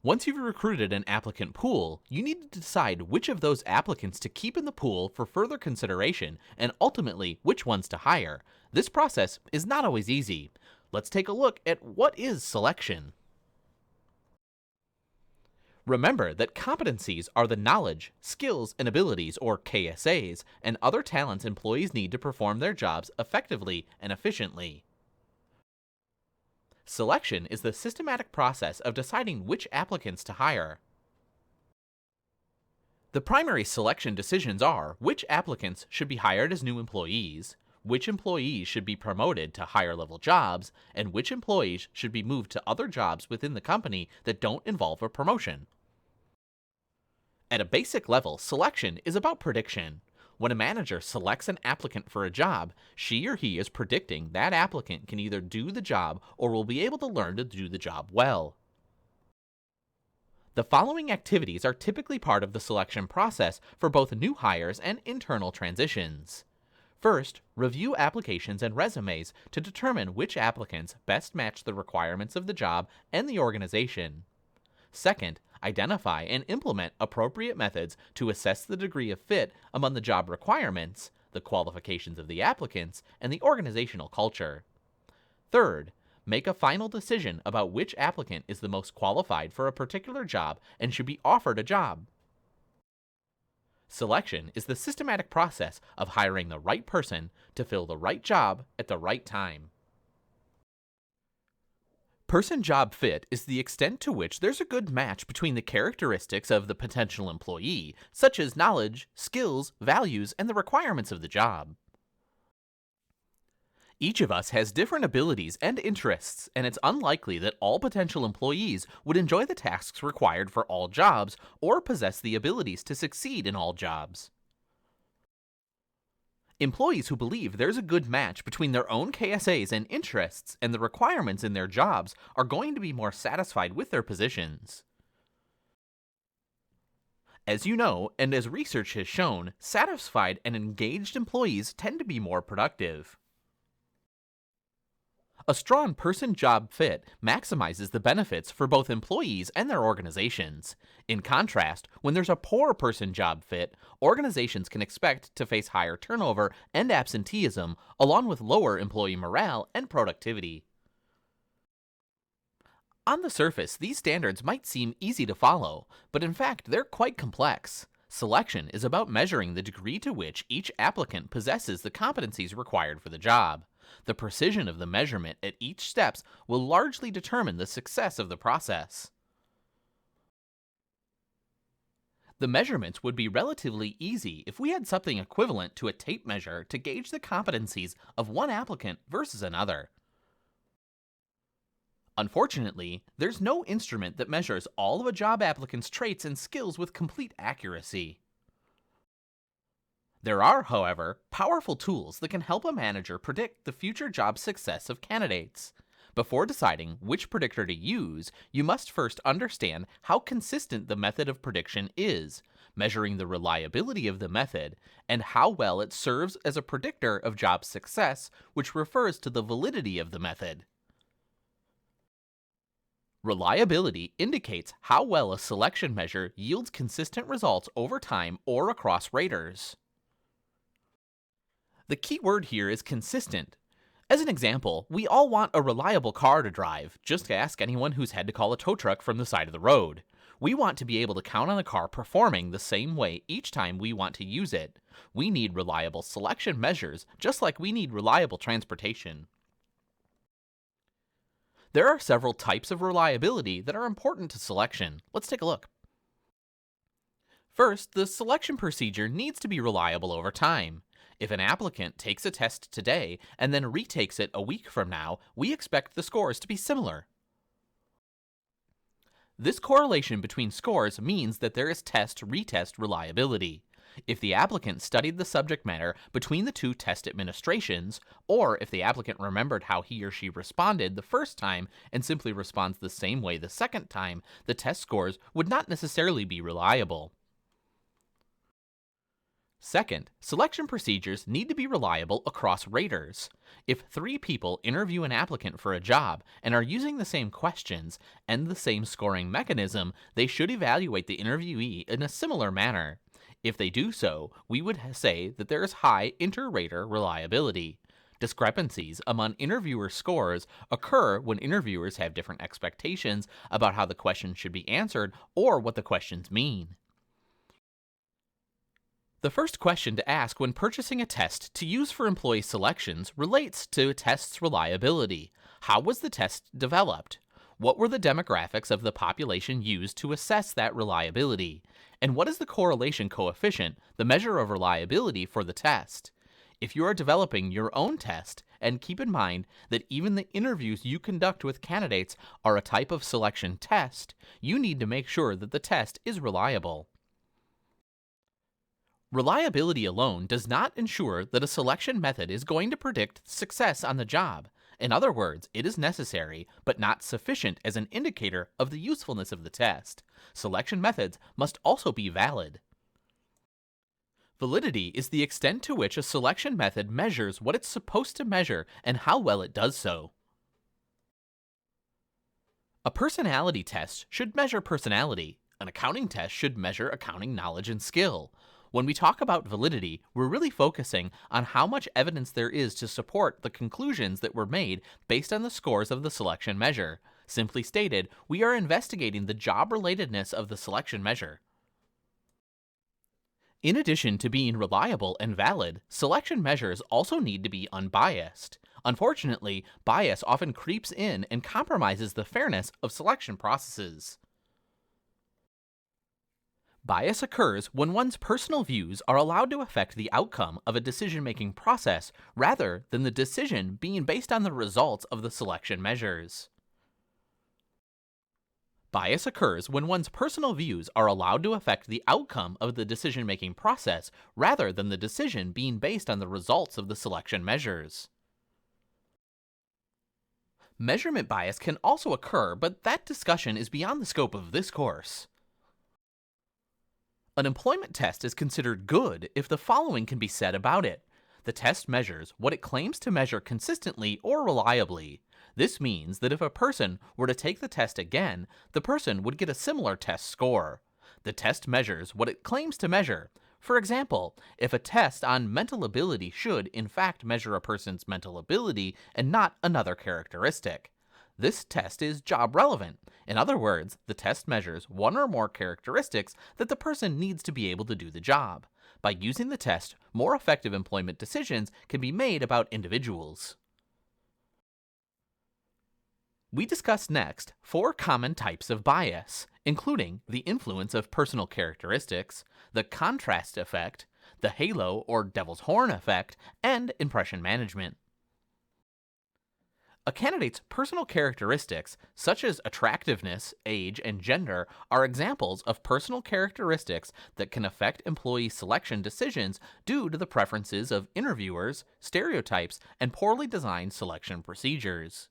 Once you've recruited an applicant pool, you need to decide which of those applicants to keep in the pool for further consideration and ultimately which ones to hire. This process is not always easy. Let's take a look at what is selection. Remember that competencies are the knowledge, skills, and abilities, or KSAs, and other talents employees need to perform their jobs effectively and efficiently. Selection is the systematic process of deciding which applicants to hire. The primary selection decisions are which applicants should be hired as new employees, which employees should be promoted to higher-level jobs, and which employees should be moved to other jobs within the company that don't involve a promotion. At a basic level, selection is about prediction. When a manager selects an applicant for a job, she or he is predicting that applicant can either do the job or will be able to learn to do the job well. The following activities are typically part of the selection process for both new hires and internal transitions. First, review applications and resumes to determine which applicants best match the requirements of the job and the organization. Second, identify and implement appropriate methods to assess the degree of fit among the job requirements, the qualifications of the applicants, and the organizational culture. Third, make a final decision about which applicant is the most qualified for a particular job and should be offered a job. Selection is the systematic process of hiring the right person to fill the right job at the right time. Person-job fit is the extent to which there's a good match between the characteristics of the potential employee, such as knowledge, skills, values, and the requirements of the job. Each of us has different abilities and interests, and it's unlikely that all potential employees would enjoy the tasks required for all jobs or possess the abilities to succeed in all jobs. Employees who believe there's a good match between their own KSAs and interests and the requirements in their jobs are going to be more satisfied with their positions. As you know, and as research has shown, satisfied and engaged employees tend to be more productive. A strong person-job fit maximizes the benefits for both employees and their organizations. In contrast, when there's a poor person-job fit, organizations can expect to face higher turnover and absenteeism, along with lower employee morale and productivity. On the surface, these standards might seem easy to follow, but in fact, they're quite complex. Selection is about measuring the degree to which each applicant possesses the competencies required for the job. The precision of the measurement at each step will largely determine the success of the process. The measurements would be relatively easy if we had something equivalent to a tape measure to gauge the competencies of one applicant versus another. Unfortunately, there's no instrument that measures all of a job applicant's traits and skills with complete accuracy. There are, however, powerful tools that can help a manager predict the future job success of candidates. Before deciding which predictor to use, you must first understand how consistent the method of prediction is, measuring the reliability of the method, and how well it serves as a predictor of job success, which refers to the validity of the method. Reliability indicates how well a selection measure yields consistent results over time or across raters. The key word here is consistent. As an example, we all want a reliable car to drive. Just ask anyone who's had to call a tow truck from the side of the road. We want to be able to count on the car performing the same way each time we want to use it. We need reliable selection measures, just like we need reliable transportation. There are several types of reliability that are important to selection. Let's take a look. First, the selection procedure needs to be reliable over time. If an applicant takes a test today and then retakes it a week from now, we expect the scores to be similar. This correlation between scores means that there is test-retest reliability. If the applicant studied the subject matter between the two test administrations, or if the applicant remembered how he or she responded the first time and simply responds the same way the second time, the test scores would not necessarily be reliable. Second, selection procedures need to be reliable across raters. If 3 people interview an applicant for a job and are using the same questions and the same scoring mechanism, they should evaluate the interviewee in a similar manner. If they do so, we would say that there is high inter-rater reliability. Discrepancies among interviewer scores occur when interviewers have different expectations about how the questions should be answered or what the questions mean. The first question to ask when purchasing a test to use for employee selections relates to a test's reliability. How was the test developed? What were the demographics of the population used to assess that reliability? And what is the correlation coefficient, the measure of reliability for the test? If you are developing your own test, and keep in mind that even the interviews you conduct with candidates are a type of selection test, you need to make sure that the test is reliable. Reliability alone does not ensure that a selection method is going to predict success on the job. In other words, it is necessary, but not sufficient as an indicator of the usefulness of the test. Selection methods must also be valid. Validity is the extent to which a selection method measures what it's supposed to measure and how well it does so. A personality test should measure personality. An accounting test should measure accounting knowledge and skill. When we talk about validity, we're really focusing on how much evidence there is to support the conclusions that were made based on the scores of the selection measure. Simply stated, we are investigating the job-relatedness of the selection measure. In addition to being reliable and valid, selection measures also need to be unbiased. Unfortunately, bias often creeps in and compromises the fairness of selection processes. Bias occurs when one's personal views are allowed to affect the outcome of a decision-making process rather than the decision being based on the results of the selection measures. Bias occurs when one's personal views are allowed to affect the outcome of the decision-making process rather than the decision being based on the results of the selection measures. Measurement bias can also occur, but that discussion is beyond the scope of this course. An employment test is considered good if the following can be said about it. The test measures what it claims to measure consistently or reliably. This means that if a person were to take the test again, the person would get a similar test score. The test measures what it claims to measure. For example, if a test on mental ability should, in fact, measure a person's mental ability and not another characteristic. This test is job relevant. In other words, the test measures one or more characteristics that the person needs to be able to do the job. By using the test, more effective employment decisions can be made about individuals. We discuss next 4 common types of bias, including the influence of personal characteristics, the contrast effect, the halo or devil's horn effect, and impression management. A candidate's personal characteristics, such as attractiveness, age, and gender, are examples of personal characteristics that can affect employee selection decisions due to the preferences of interviewers, stereotypes, and poorly designed selection procedures.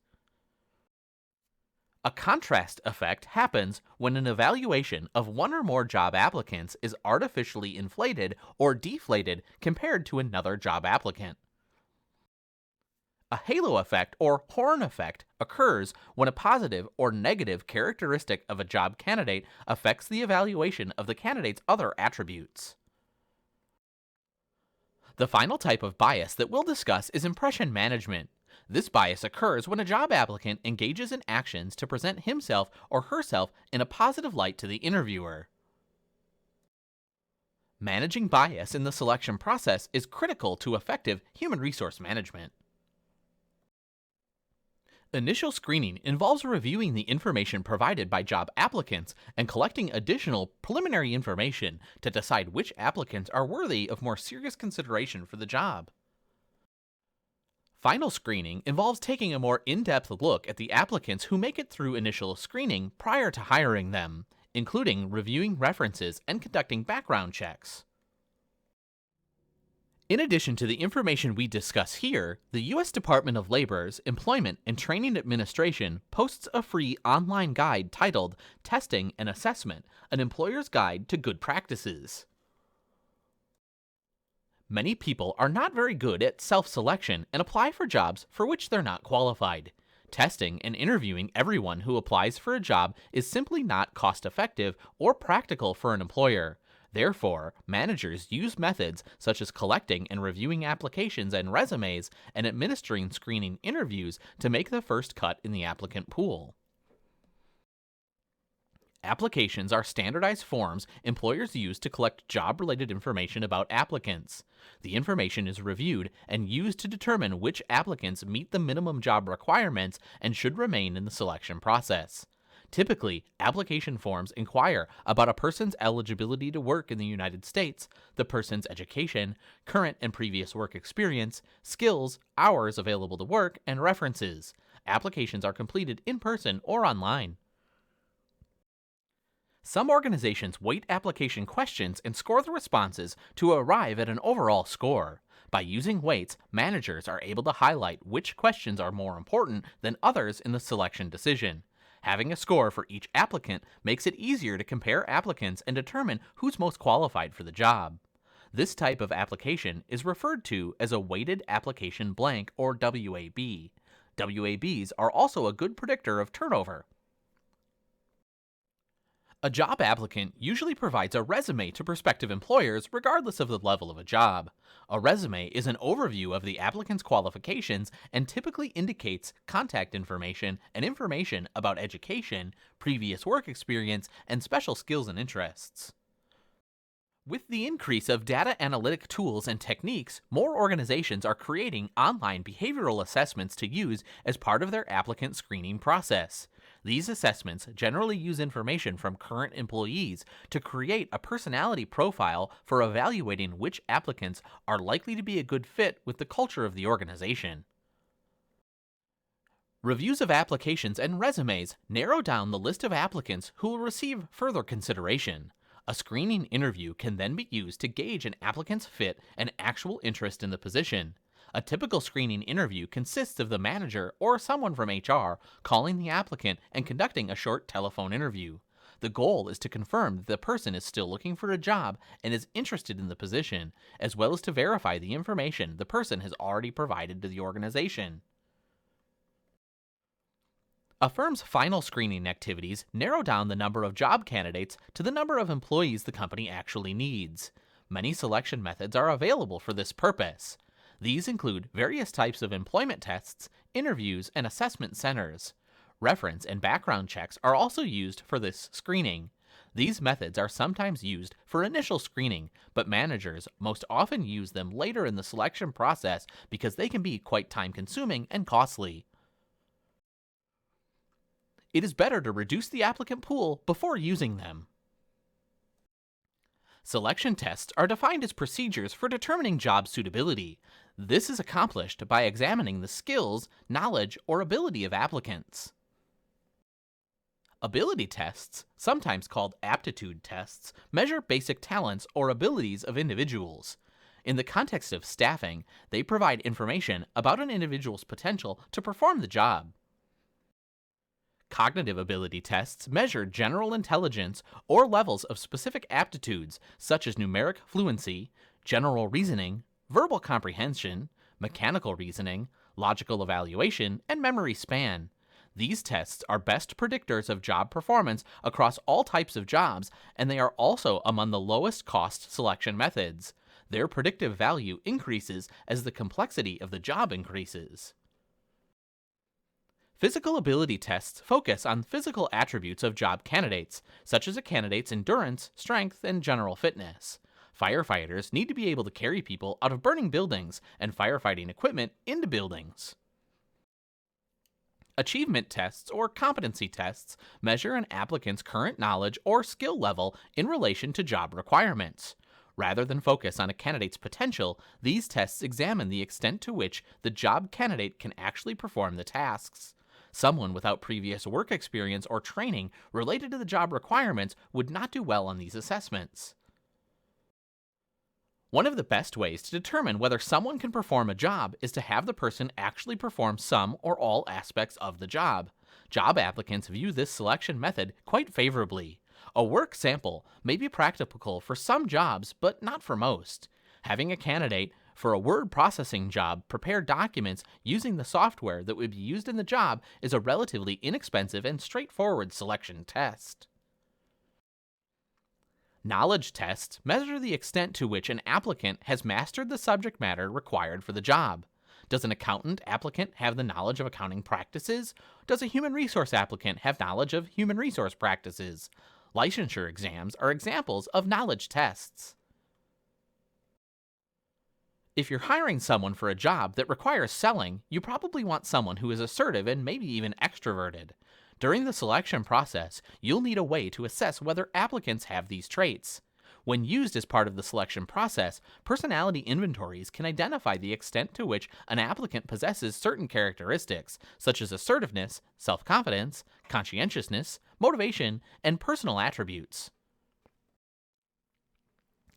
A contrast effect happens when an evaluation of one or more job applicants is artificially inflated or deflated compared to another job applicant. A halo effect or horn effect occurs when a positive or negative characteristic of a job candidate affects the evaluation of the candidate's other attributes. The final type of bias that we'll discuss is impression management. This bias occurs when a job applicant engages in actions to present himself or herself in a positive light to the interviewer. Managing bias in the selection process is critical to effective human resource management. Initial screening involves reviewing the information provided by job applicants and collecting additional preliminary information to decide which applicants are worthy of more serious consideration for the job. Final screening involves taking a more in-depth look at the applicants who make it through initial screening prior to hiring them, including reviewing references and conducting background checks. In addition to the information we discuss here, the U.S. Department of Labor's Employment and Training Administration posts a free online guide titled Testing and Assessment, an employer's guide to good practices. Many people are not very good at self-selection and apply for jobs for which they're not qualified. Testing and interviewing everyone who applies for a job is simply not cost-effective or practical for an employer. Therefore, managers use methods such as collecting and reviewing applications and resumes and administering screening interviews to make the first cut in the applicant pool. Applications are standardized forms employers use to collect job-related information about applicants. The information is reviewed and used to determine which applicants meet the minimum job requirements and should remain in the selection process. Typically, application forms inquire about a person's eligibility to work in the United States, the person's education, current and previous work experience, skills, hours available to work, and references. Applications are completed in person or online. Some organizations weight application questions and score the responses to arrive at an overall score. By using weights, managers are able to highlight which questions are more important than others in the selection decision. Having a score for each applicant makes it easier to compare applicants and determine who's most qualified for the job. This type of application is referred to as a weighted application blank, or WAB. WABs are also a good predictor of turnover. A job applicant usually provides a resume to prospective employers regardless of the level of a job. A resume is an overview of the applicant's qualifications and typically indicates contact information and information about education, previous work experience, and special skills and interests. With the increase of data analytic tools and techniques, more organizations are creating online behavioral assessments to use as part of their applicant screening process. These assessments generally use information from current employees to create a personality profile for evaluating which applicants are likely to be a good fit with the culture of the organization. Reviews of applications and resumes narrow down the list of applicants who will receive further consideration. A screening interview can then be used to gauge an applicant's fit and actual interest in the position. A typical screening interview consists of the manager or someone from HR calling the applicant and conducting a short telephone interview. The goal is to confirm that the person is still looking for a job and is interested in the position, as well as to verify the information the person has already provided to the organization. A firm's final screening activities narrow down the number of job candidates to the number of employees the company actually needs. Many selection methods are available for this purpose. These include various types of employment tests, interviews, and assessment centers. Reference and background checks are also used for this screening. These methods are sometimes used for initial screening, but managers most often use them later in the selection process because they can be quite time-consuming and costly. It is better to reduce the applicant pool before using them. Selection tests are defined as procedures for determining job suitability. This is accomplished by examining the skills, knowledge, or ability of applicants. Ability tests, sometimes called aptitude tests, measure basic talents or abilities of individuals. In the context of staffing, they provide information about an individual's potential to perform the job. Cognitive ability tests measure general intelligence or levels of specific aptitudes such as numeric fluency, general reasoning, verbal comprehension, mechanical reasoning, logical evaluation, and memory span. These tests are best predictors of job performance across all types of jobs, and they are also among the lowest cost selection methods. Their predictive value increases as the complexity of the job increases. Physical ability tests focus on physical attributes of job candidates, such as a candidate's endurance, strength, and general fitness. Firefighters need to be able to carry people out of burning buildings and firefighting equipment into buildings. Achievement tests or competency tests measure an applicant's current knowledge or skill level in relation to job requirements. Rather than focus on a candidate's potential, these tests examine the extent to which the job candidate can actually perform the tasks. Someone without previous work experience or training related to the job requirements would not do well on these assessments. One of the best ways to determine whether someone can perform a job is to have the person actually perform some or all aspects of the job. Job applicants view this selection method quite favorably. A work sample may be practical for some jobs, but not for most. Having a candidate for a word processing job prepare documents using the software that would be used in the job is a relatively inexpensive and straightforward selection test. Knowledge tests measure the extent to which an applicant has mastered the subject matter required for the job. Does an accountant applicant have the knowledge of accounting practices? Does a human resource applicant have knowledge of human resource practices? Licensure exams are examples of knowledge tests. If you're hiring someone for a job that requires selling, you probably want someone who is assertive and maybe even extroverted. During the selection process, you'll need a way to assess whether applicants have these traits. When used as part of the selection process, personality inventories can identify the extent to which an applicant possesses certain characteristics, such as assertiveness, self-confidence, conscientiousness, motivation, and personal attributes.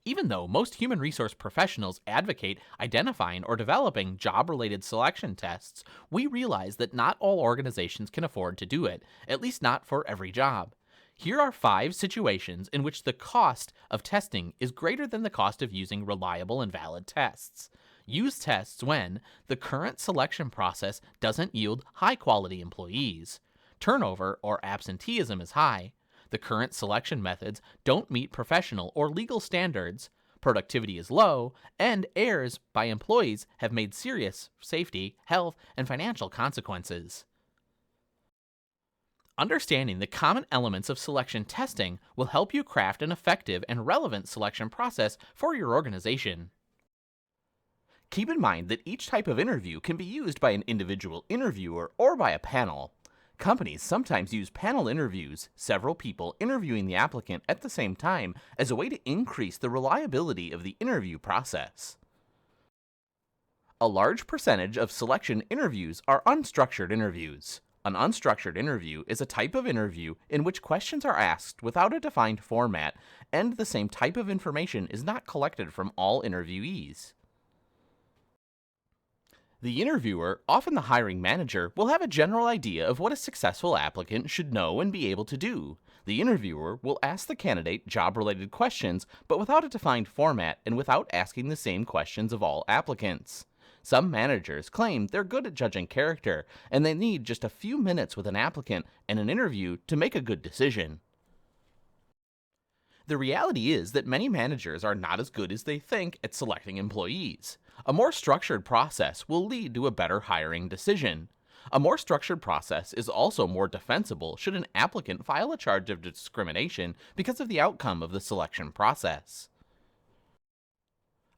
Even though most human resource professionals advocate identifying or developing job-related selection tests, we realize that not all organizations can afford to do it, at least not for every job. Here are 5 situations in which the cost of testing is greater than the cost of using reliable and valid tests. Use tests when the current selection process doesn't yield high-quality employees, turnover or absenteeism is high, the current selection methods don't meet professional or legal standards, productivity is low, and errors by employees have made serious safety, health, and financial consequences. Understanding the common elements of selection testing will help you craft an effective and relevant selection process for your organization. Keep in mind that each type of interview can be used by an individual interviewer or by a panel. Companies sometimes use panel interviews, several people interviewing the applicant at the same time, as a way to increase the reliability of the interview process. A large percentage of selection interviews are unstructured interviews. An unstructured interview is a type of interview in which questions are asked without a defined format, and the same type of information is not collected from all interviewees. The interviewer, often the hiring manager, will have a general idea of what a successful applicant should know and be able to do. The interviewer will ask the candidate job-related questions, but without a defined format and without asking the same questions of all applicants. Some managers claim they're good at judging character, and they need just a few minutes with an applicant and an interview to make a good decision. The reality is that many managers are not as good as they think at selecting employees. A more structured process will lead to a better hiring decision. A more structured process is also more defensible should an applicant file a charge of discrimination because of the outcome of the selection process.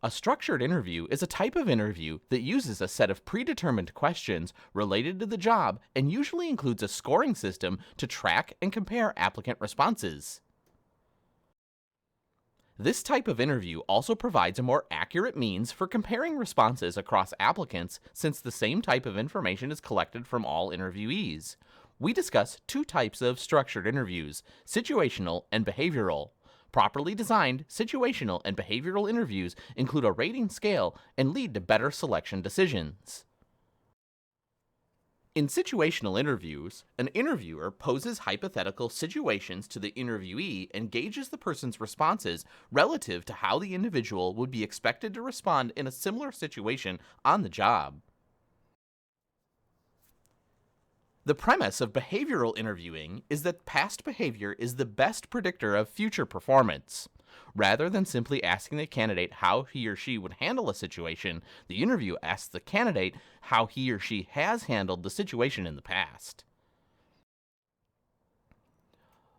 A structured interview is a type of interview that uses a set of predetermined questions related to the job and usually includes a scoring system to track and compare applicant responses. This type of interview also provides a more accurate means for comparing responses across applicants since the same type of information is collected from all interviewees. We discuss 2 types of structured interviews, situational and behavioral. Properly designed, situational and behavioral interviews include a rating scale and lead to better selection decisions. In situational interviews, an interviewer poses hypothetical situations to the interviewee and gauges the person's responses relative to how the individual would be expected to respond in a similar situation on the job. The premise of behavioral interviewing is that past behavior is the best predictor of future performance. Rather than simply asking the candidate how he or she would handle a situation, the interview asks the candidate how he or she has handled the situation in the past.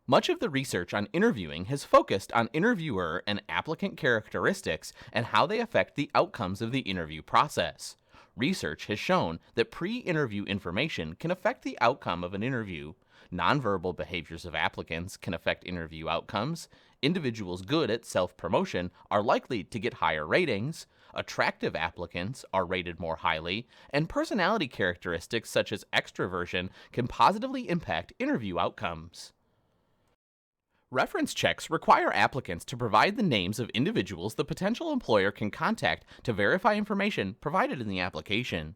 Much of the research on interviewing has focused on interviewer and applicant characteristics and how they affect the outcomes of the interview process. Research has shown that pre-interview information can affect the outcome of an interview. Nonverbal behaviors of applicants can affect interview outcomes. Individuals good at self-promotion are likely to get higher ratings. Attractive applicants are rated more highly. And personality characteristics such as extroversion can positively impact interview outcomes. Reference checks require applicants to provide the names of individuals the potential employer can contact to verify information provided in the application.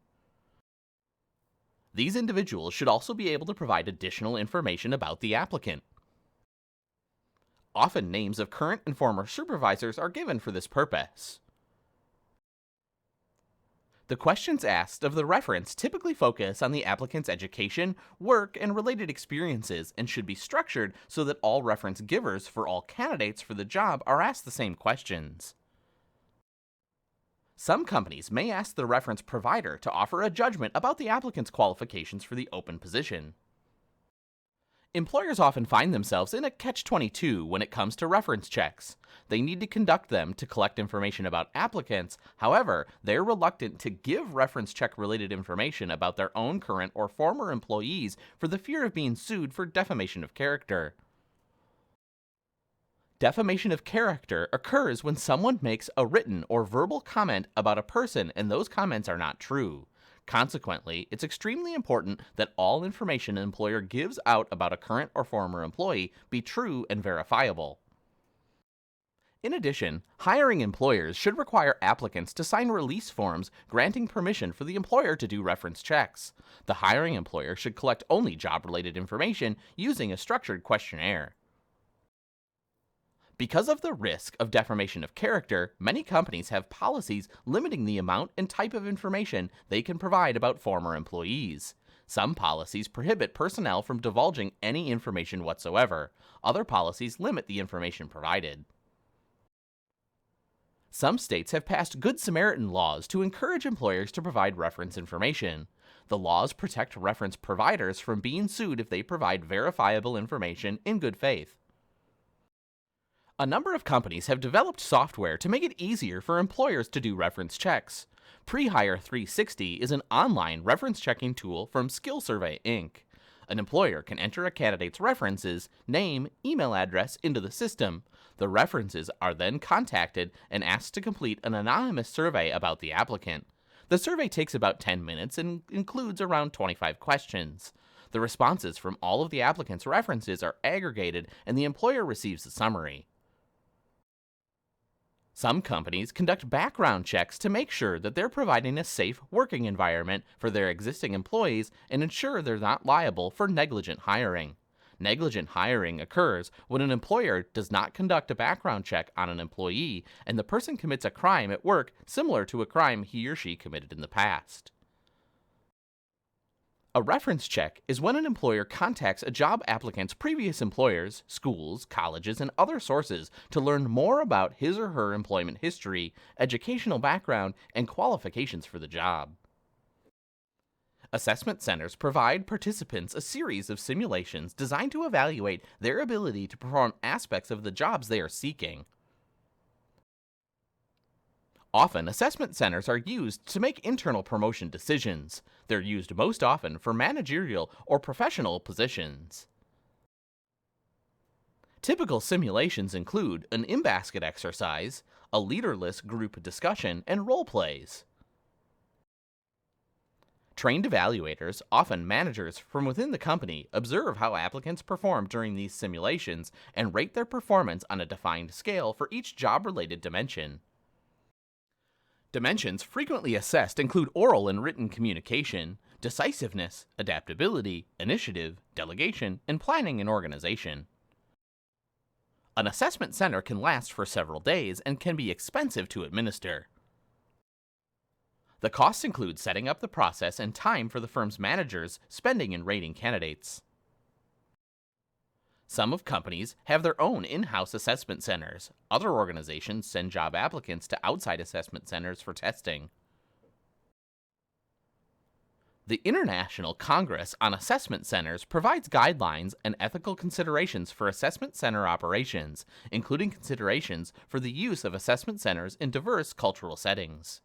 These individuals should also be able to provide additional information about the applicant. Often names of current and former supervisors are given for this purpose. The questions asked of the reference typically focus on the applicant's education, work, and related experiences and should be structured so that all reference givers for all candidates for the job are asked the same questions. Some companies may ask the reference provider to offer a judgment about the applicant's qualifications for the open position. Employers often find themselves in a catch-22 when it comes to reference checks. They need to conduct them to collect information about applicants. However, they're reluctant to give reference check-related information about their own current or former employees for the fear of being sued for defamation of character. Defamation of character occurs when someone makes a written or verbal comment about a person and those comments are not true. Consequently, it's extremely important that all information an employer gives out about a current or former employee be true and verifiable. In addition, hiring employers should require applicants to sign release forms granting permission for the employer to do reference checks. The hiring employer should collect only job-related information using a structured questionnaire. Because of the risk of defamation of character, many companies have policies limiting the amount and type of information they can provide about former employees. Some policies prohibit personnel from divulging any information whatsoever. Other policies limit the information provided. Some states have passed Good Samaritan laws to encourage employers to provide reference information. The laws protect reference providers from being sued if they provide verifiable information in good faith. A number of companies have developed software to make it easier for employers to do reference checks. Pre-Hire 360 is an online reference checking tool from SkillSurvey, Inc. An employer can enter a candidate's references, name, email address into the system. The references are then contacted and asked to complete an anonymous survey about the applicant. The survey takes about 10 minutes and includes around 25 questions. The responses from all of the applicant's references are aggregated and the employer receives a summary. Some companies conduct background checks to make sure that they're providing a safe working environment for their existing employees and ensure they're not liable for negligent hiring. Negligent hiring occurs when an employer does not conduct a background check on an employee and the person commits a crime at work similar to a crime he or she committed in the past. A reference check is when an employer contacts a job applicant's previous employers, schools, colleges, and other sources to learn more about his or her employment history, educational background, and qualifications for the job. Assessment centers provide participants a series of simulations designed to evaluate their ability to perform aspects of the jobs they are seeking. Often, assessment centers are used to make internal promotion decisions. They're used most often for managerial or professional positions. Typical simulations include an in-basket exercise, a leaderless group discussion, and role plays. Trained evaluators, often managers from within the company, observe how applicants perform during these simulations and rate their performance on a defined scale for each job-related dimension. Dimensions frequently assessed include oral and written communication, decisiveness, adaptability, initiative, delegation, and planning and organization. An assessment center can last for several days and can be expensive to administer. The costs include setting up the process and time for the firm's managers, spending and rating candidates. Some of companies have their own in-house assessment centers. Other organizations send job applicants to outside assessment centers for testing. The International Congress on Assessment Centers provides guidelines and ethical considerations for assessment center operations, including considerations for the use of assessment centers in diverse cultural settings.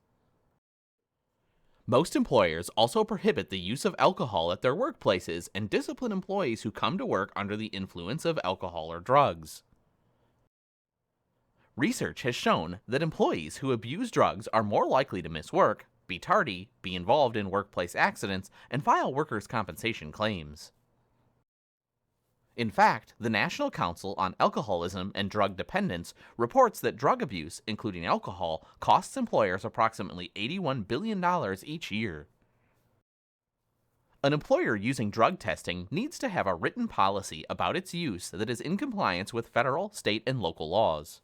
Most employers also prohibit the use of alcohol at their workplaces and discipline employees who come to work under the influence of alcohol or drugs. Research has shown that employees who abuse drugs are more likely to miss work, be tardy, be involved in workplace accidents, and file workers' compensation claims. In fact, the National Council on Alcoholism and Drug Dependence reports that drug abuse, including alcohol, costs employers approximately $81 billion each year. An employer using drug testing needs to have a written policy about its use that is in compliance with federal, state, and local laws.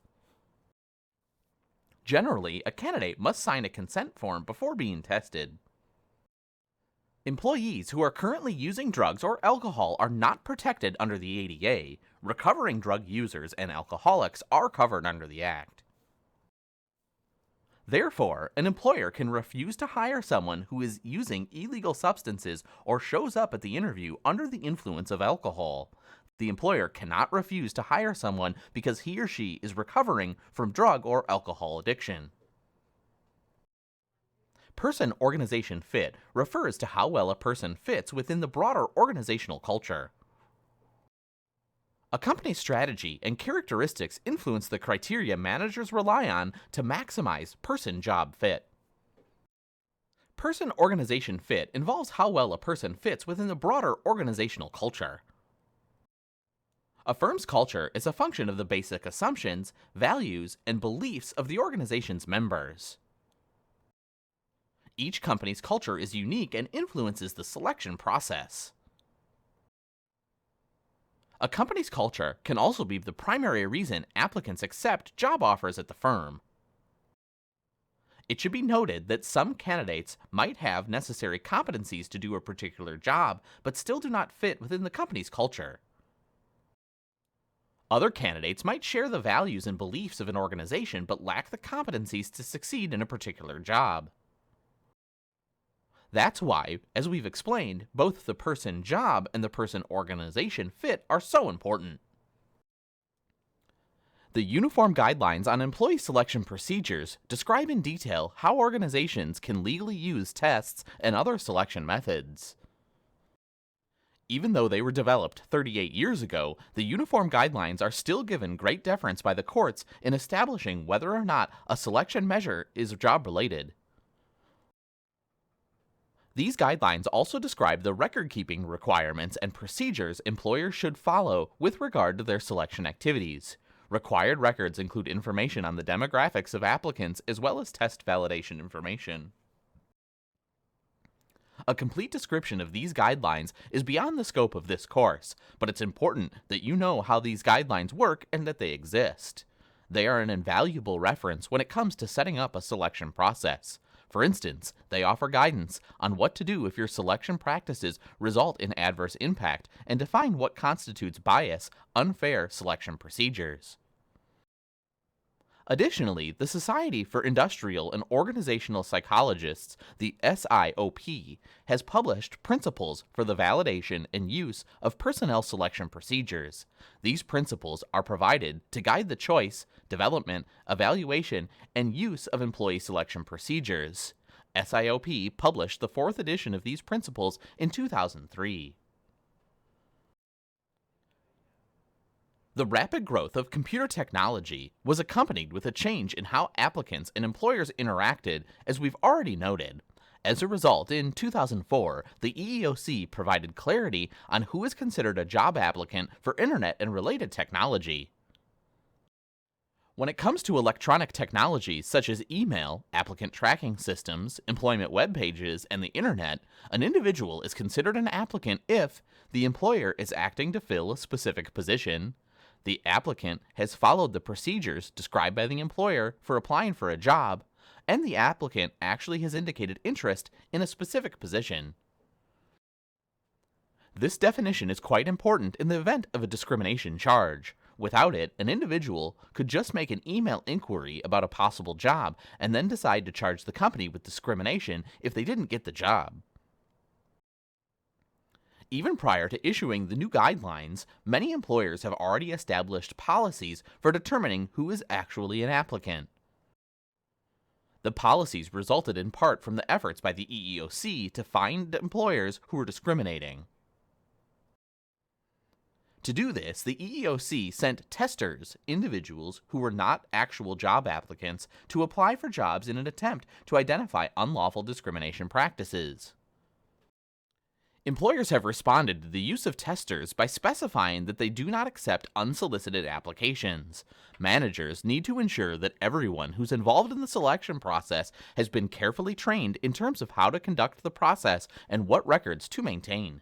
Generally, a candidate must sign a consent form before being tested. Employees who are currently using drugs or alcohol are not protected under the ADA. Recovering drug users and alcoholics are covered under the Act. Therefore, an employer can refuse to hire someone who is using illegal substances or shows up at the interview under the influence of alcohol. The employer cannot refuse to hire someone because he or she is recovering from drug or alcohol addiction. Person-organization fit refers to how well a person fits within the broader organizational culture. A company's strategy and characteristics influence the criteria managers rely on to maximize person-job fit. Person-organization fit involves how well a person fits within the broader organizational culture. A firm's culture is a function of the basic assumptions, values, and beliefs of the organization's members. Each company's culture is unique and influences the selection process. A company's culture can also be the primary reason applicants accept job offers at the firm. It should be noted that some candidates might have necessary competencies to do a particular job, but still do not fit within the company's culture. Other candidates might share the values and beliefs of an organization, but lack the competencies to succeed in a particular job. That's why, as we've explained, both the person-job and the person-organization fit are so important. The Uniform Guidelines on Employee Selection Procedures describe in detail how organizations can legally use tests and other selection methods. Even though they were developed 38 years ago, the Uniform Guidelines are still given great deference by the courts in establishing whether or not a selection measure is job-related. These guidelines also describe the record-keeping requirements and procedures employers should follow with regard to their selection activities. Required records include information on the demographics of applicants as well as test validation information. A complete description of these guidelines is beyond the scope of this course, but it's important that you know how these guidelines work and that they exist. They are an invaluable reference when it comes to setting up a selection process. For instance, they offer guidance on what to do if your selection practices result in adverse impact and define what constitutes bias, unfair selection procedures. Additionally, the Society for Industrial and Organizational Psychologists, the SIOP, has published principles for the validation and use of personnel selection procedures. These principles are provided to guide the choice, development, evaluation, and use of employee selection procedures. SIOP published the 4th edition of these principles in 2003. The rapid growth of computer technology was accompanied with a change in how applicants and employers interacted, as we've already noted. As a result, in 2004, the EEOC provided clarity on who is considered a job applicant for internet and related technology. When it comes to electronic technologies such as email, applicant tracking systems, employment web pages, and the internet, an individual is considered an applicant if the employer is acting to fill a specific position, the applicant has followed the procedures described by the employer for applying for a job, and the applicant actually has indicated interest in a specific position. This definition is quite important in the event of a discrimination charge. Without it, an individual could just make an email inquiry about a possible job and then decide to charge the company with discrimination if they didn't get the job. Even prior to issuing the new guidelines, many employers have already established policies for determining who is actually an applicant. The policies resulted in part from the efforts by the EEOC to find employers who were discriminating. To do this, the EEOC sent testers, individuals who were not actual job applicants, to apply for jobs in an attempt to identify unlawful discrimination practices. Employers have responded to the use of testers by specifying that they do not accept unsolicited applications. Managers need to ensure that everyone who's involved in the selection process has been carefully trained in terms of how to conduct the process and what records to maintain.